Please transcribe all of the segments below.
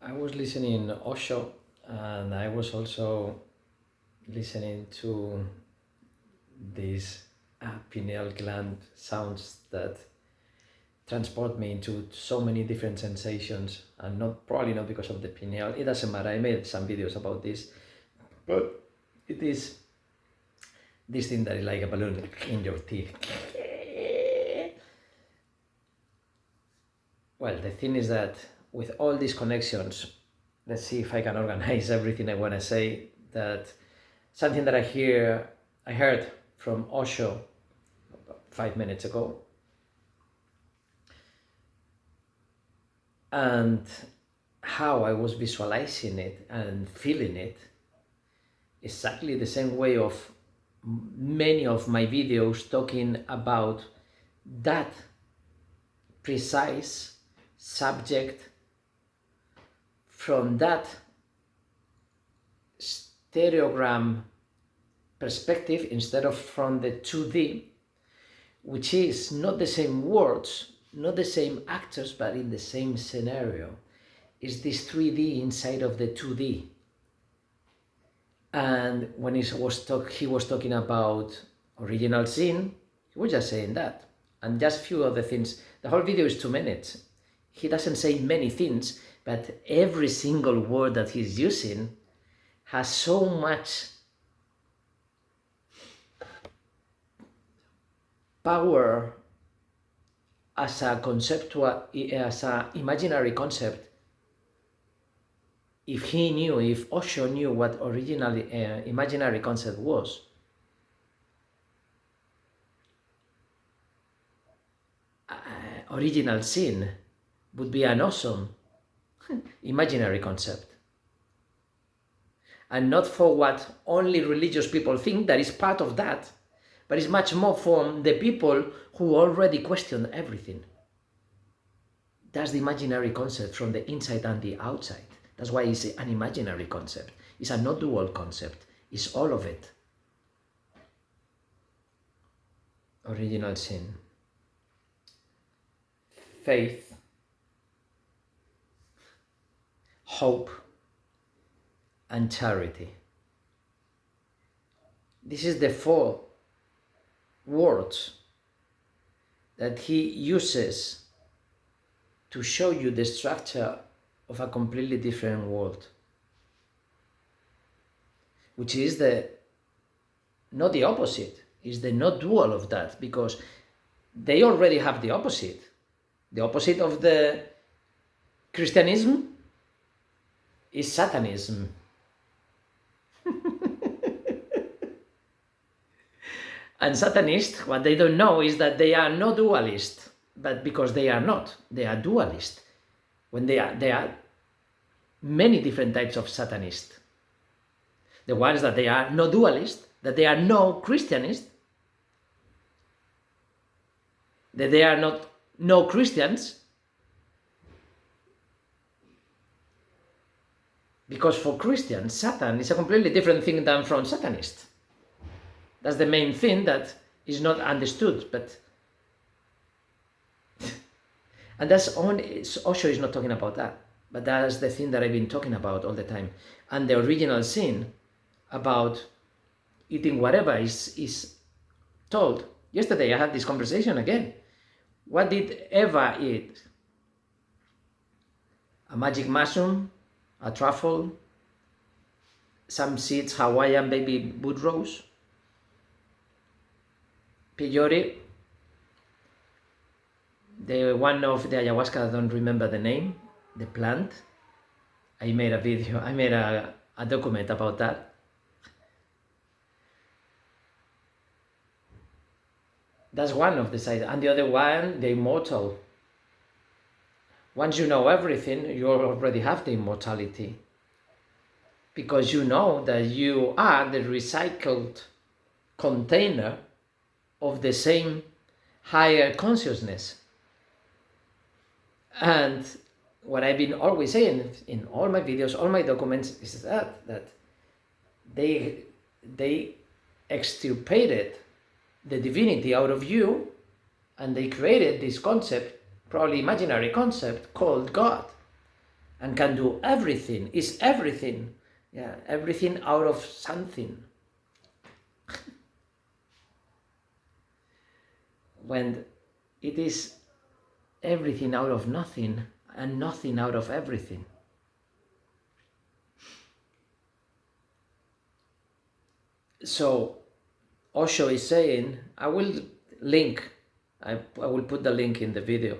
I was listening Osho, and I was also listening to these pineal gland sounds that transport me into so many different sensations, and probably not because of the pineal. It doesn't matter. I made some videos about this, but it is this thing that is like a balloon in your teeth. Well, the thing is that with all these connections, let's see if I can organize everything I want to say. That something that I heard from Osho about 5 minutes ago, and how I was visualizing it and feeling it, exactly the same way of many of my videos talking about that precise subject from that stereogram perspective instead of from the 2D, which is not the same words, not the same actors, but in the same scenario. Is this 3D inside of the 2D. And when he was talking about original sin, he was just saying that. And just few other things. The whole video is 2 minutes. He doesn't say many things, but every single word that he's using has so much power as a conceptual, as an imaginary concept. If Osho knew what originally imaginary concept was, original sin would be an awesome imaginary concept. And not for what only religious people think, that is part of that, but it's much more for the people who already question everything. That's the imaginary concept from the inside and the outside. That's why it's an imaginary concept. It's a not dual concept. It's all of it. Original sin. Faith. Hope. And charity. This is the 4 words that he uses to show you the structure of a completely different world, which is not the opposite, is the not dual of that, because they already have the opposite. The opposite of the Christianism is Satanism. And Satanists, what they don't know is that they are not dualist, but because they are not, they are dualist. When there are many different types of Satanists. The ones that they are no dualist, that they are no Christianist, that they are not no Christians, because for Christians, Satan is a completely different thing than from Satanist. That's the main thing that is not understood, but and that's only Osho is not talking about that, but that's the thing that I've been talking about all the time. And the original sin about eating whatever is told. Yesterday I had this conversation again. What did Eva eat? A magic mushroom, a truffle, some seeds, Hawaiian baby wood rose, peyote, the one of the ayahuasca, I don't remember the name, the plant. I made a video, I made a document about that. That's one of the sides. And the other one, the immortal. Once you know everything, you already have the immortality. Because you know that you are the recycled container of the same higher consciousness. And what I've been always saying in all my videos, all my documents, is that they extirpated the divinity out of you, and they created this concept, probably imaginary concept, called God. and can do everything, is everything. Yeah, everything out of something. When it is everything out of nothing and nothing out of everything. So Osho is saying, I will link, I will put the link in the video.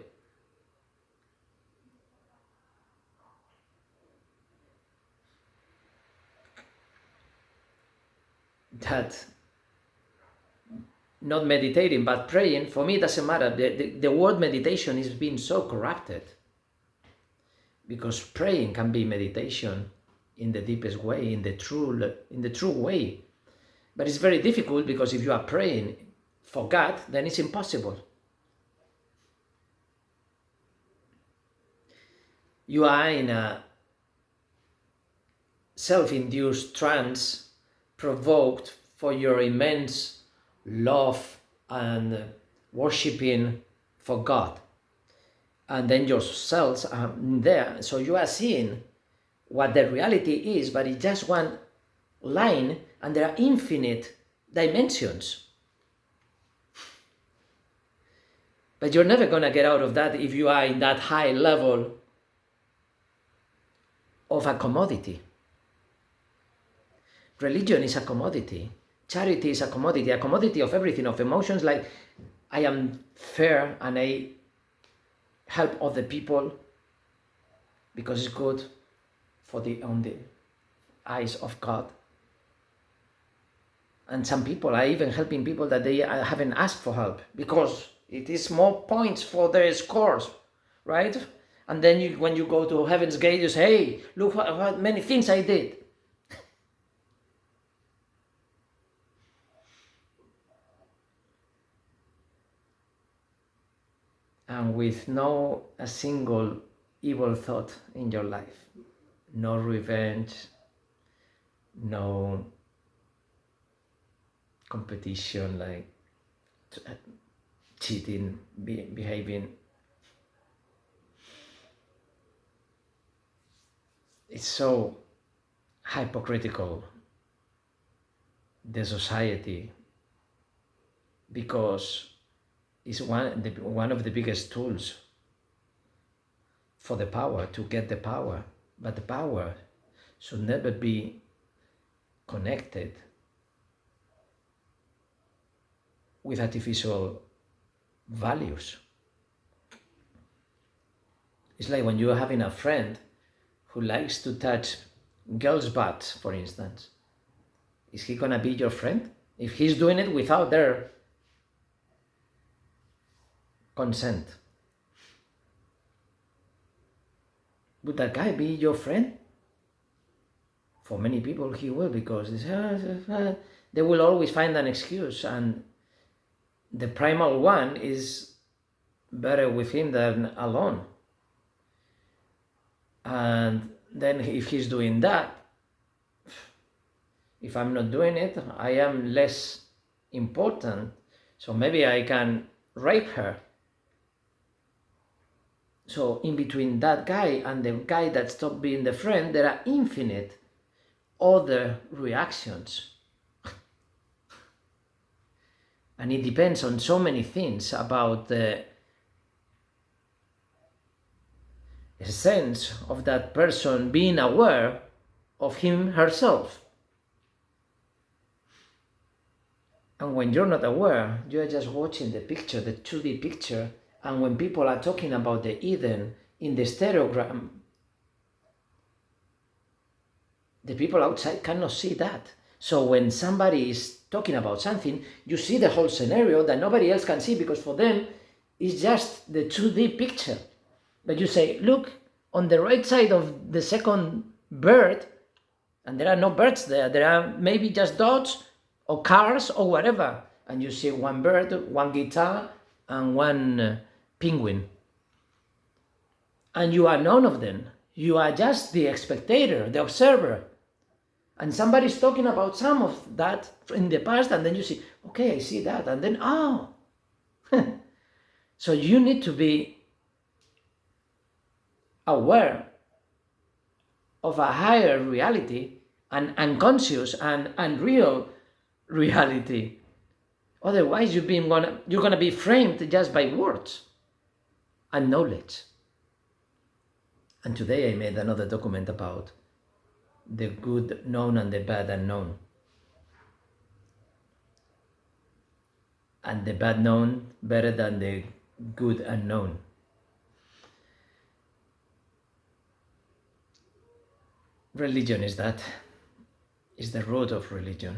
That not meditating but praying, for me it doesn't matter. The word meditation is being so corrupted, because praying can be meditation in the deepest way, in the true way. But it's very difficult, because if you are praying for God, then it's impossible. You are in a self-induced trance provoked for your immense love and worshipping for God. And then your cells are there. So you are seeing what the reality is, but it's just one line, and there are infinite dimensions. But you're never going to get out of that if you are in that high level of a commodity. Religion is a commodity. Charity is a commodity of everything, of emotions, like I am fair and I help other people because it's good for on the eyes of God. And some people are even helping people that they haven't asked for help, because it is more points for their scores, right? And then when you go to Heaven's Gate, you say, hey, look what many things I did. And with no a single evil thought in your life, no revenge, no competition, like cheating, behaving. It's so hypocritical, the society, because it's one of the biggest tools for the power, to get the power. But the power should never be connected with artificial values. It's like when you're having a friend who likes to touch girls' butts, for instance. Is he gonna be your friend? If he's doing it without their consent, would that guy be your friend? For many people he will, because they will always find an excuse, and the primal one is better with him than alone. And then if he's doing that, if I'm not doing it, I am less important, so maybe I can rape her. So in between that guy and the guy that stopped being the friend, there are infinite other reactions. And it depends on so many things about the sense of that person being aware of him, herself. And when you're not aware, you're just watching the picture, the 2D picture. And when people are talking about the Eden in the stereogram, the people outside cannot see that. So when somebody is talking about something, you see the whole scenario that nobody else can see, because for them it's just the 2D picture. But you say, look, on the right side of the second bird, and there are no birds there, there are maybe just dots or cars or whatever, and you see one bird, one guitar, and one penguin. And you are none of them. You are just the spectator, the observer. And somebody's talking about some of that in the past, and then you see, okay, I see that, and then, oh. So you need to be aware of a higher reality, an unconscious and unreal reality. Otherwise, you're gonna be framed just by words and knowledge. And today I made another document about the good known and the bad unknown. And the bad known better than the good unknown. Religion is that, is the root of religion.